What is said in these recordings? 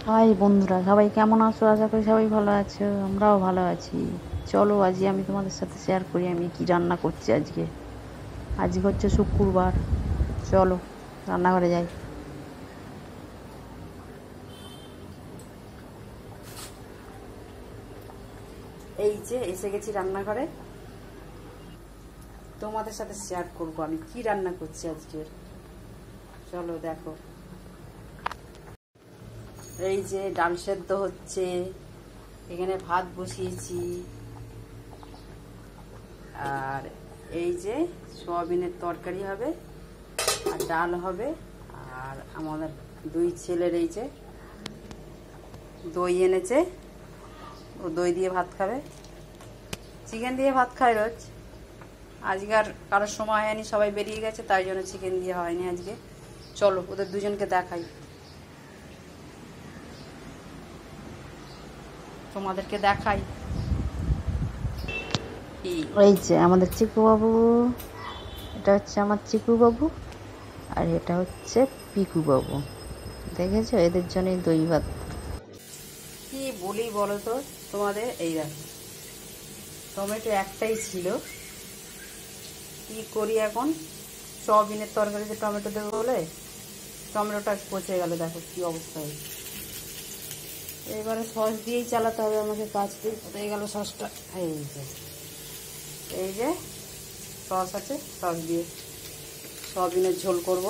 High বন্ধুরা, সবাই কেমন আছো? আশা করি সবাই ভালো আছো। আমরাও ভালো আছি। চলো আজকে আমি তোমাদের সাথে শেয়ার করি আমি কি রান্না করছি আজকে। আজকে হচ্ছে শুক্রবার। চলো রান্নাঘরে যাই। এই যে এসে গেছি রান্নাঘরে, তোমাদের সাথে শেয়ার করব আমি কি রান্না করছি আজকে। চলো দেখো। এই যে ডাল সেদ্ধ হচ্ছে, এখানে ভাত বসিয়েছি, আর এই যে সয়াবিনের তরকারি হবে, আর ডাল হবে, আর আমাদের দুই ছেলের এই যে দই এনেছে, ও দই দিয়ে ভাত খাবে। চিকেন দিয়ে ভাত খায় রোজ, আজকে আর কারোর সময় হয়নি, সবাই বেরিয়ে গেছে, তাই জন্য চিকেন দিয়ে হয়নি আজকে। চলো ওদের দুজনকে দেখাই, তোমাদেরকে দেখাই। এই যে আমাদের চিকু বাবু, এটা হচ্ছে আমার চিকু বাবু, আর এটা হচ্ছে পিকু বাবু। দেখেছো, এদের জন্যই দই ভাত। কি বলি বলো তো তোমাদের? এই দেখো, টমেটো একটাই ছিল, কি করি এখন? সয়াবিনের তরকারিতে টমেটো দেবো বলে টমেটোটা পচে গেল, দেখো কি অবস্থা হয়েছে। এবারে সস দিয়েই চালাতে হবে আমাকে কাজটি। হয়ে গেল সসটা। এই যে সস আছে, সস দিয়ে সয়াবিনের ঝোল করব।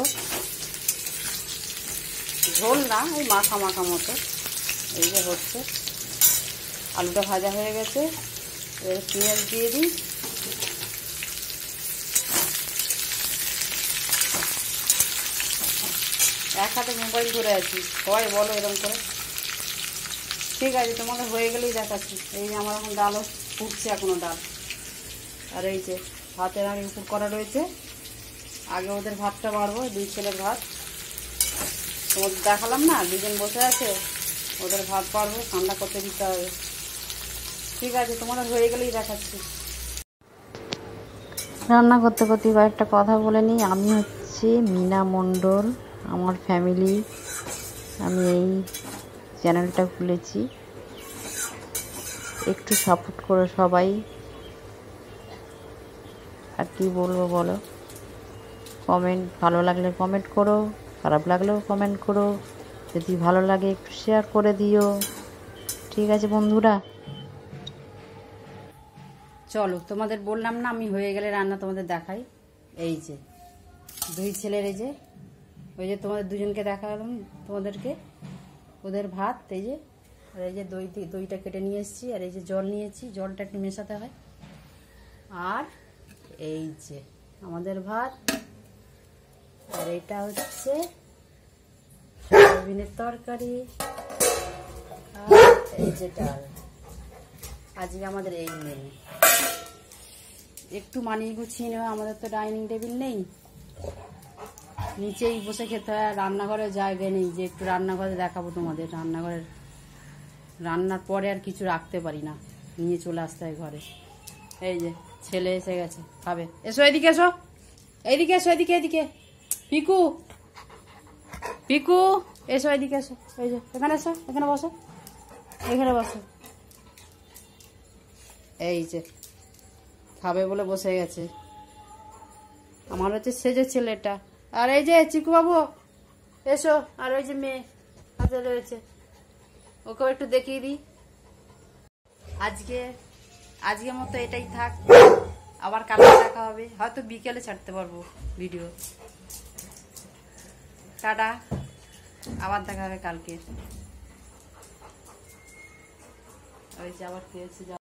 ঝোল না, এই মাখা মাখা মতো। এই যে হচ্ছে, আলুটা ভাজা হয়ে গেছে, এবার পেঁয়াজ দিয়ে দিই। এক হাতে মোবাইল ধরে আছি, হয় বলো এরকম করে? ঠিক আছে, তোমাদের হয়ে গেলেই দেখাচ্ছি। এই যে আমার এখন ডালও ফুটছে, এখনো ডাল। আর এই যে ভাতের আগে উপর করা রয়েছে, আগে ওদের ভাতটা বাড়বো, দুই ছেলের ভাত। তোমাদের দেখালাম না, দুজন বসে আছে, ওদের ভাত বাড়বো, ঠান্ডা করতে দিতে হবে। ঠিক আছে, তোমাদের হয়ে গেলেই দেখাচ্ছি। রান্না করতে করতে কয়েকটা কথা বলে নিই। আমি হচ্ছে মিনা মণ্ডল, আমার ফ্যামিলি, আমি এই চ্যানেলটা খুলেছি, একটু সাপোর্ট করো সবাই। আর কি বলবো বলো? কমেন্ট, ভালো লাগলে কমেন্ট করো, খারাপ লাগলেও কমেন্ট করো, যদি ভালো লাগে একটু শেয়ার করে দিও। ঠিক আছে বন্ধুরা, চলো তোমাদের বললাম না আমি হয়ে গেলে রান্না তোমাদের দেখাই। এই যে দুই ছেলের, এই যে ওই যে তোমাদের দুজনকে দেখালাম তোমাদেরকে, ওদের ভাত। এই যে, আর এই যে দইটা কেটে নিয়ে এসেছি, আর এই যে জল নিয়েছি, জলটা একটু মেশাতে হয়। আর এই যে আমাদের ভাত, আর এটা হচ্ছে সয়াবিনের তরকারি, আর এই যে ডাল। আজকে আমাদের এই মেনু। একটু মানিয়ে গুছিয়ে নেওয়া, আমাদের তো ডাইনিং টেবিল নেই, নিচেই বসে খেতে হয়, আর রান্নাঘরে জায়গা নেই যে একটু রান্নাঘরে দেখাবো তোমাদের। রান্নাঘরের রান্নার পরে আর কিছু রাখতে পারি না, নিয়ে চলে আসতে হয় ঘরে। এই যে ছেলে এসে গেছে, খাবে। এসো এদিকে, এসো এইদিকে, এসো এদিকে, এদিকে পিকু, পিকু এসো এদিকে, এসো। এই যে এখানে এসো, এখানে বসো, এখানে বসো। এই যে খাবে বলে বসে গেছে। আমার হচ্ছে সেজে ছেলেটা। আর এই যে চিকু বাবু এসো, আর ওই যে মেয়ে হাতে রয়েছে, ওকেও একটু দেখিয়ে দিই। আজকের মতো এটাই থাক, আবার কালকে দেখা হবে, হয়তো বিকেলে ছাড়তে পারবো ভিডিও। টাটা, আবার দেখা হবে কালকে। ওই যে আবার পেয়েছে।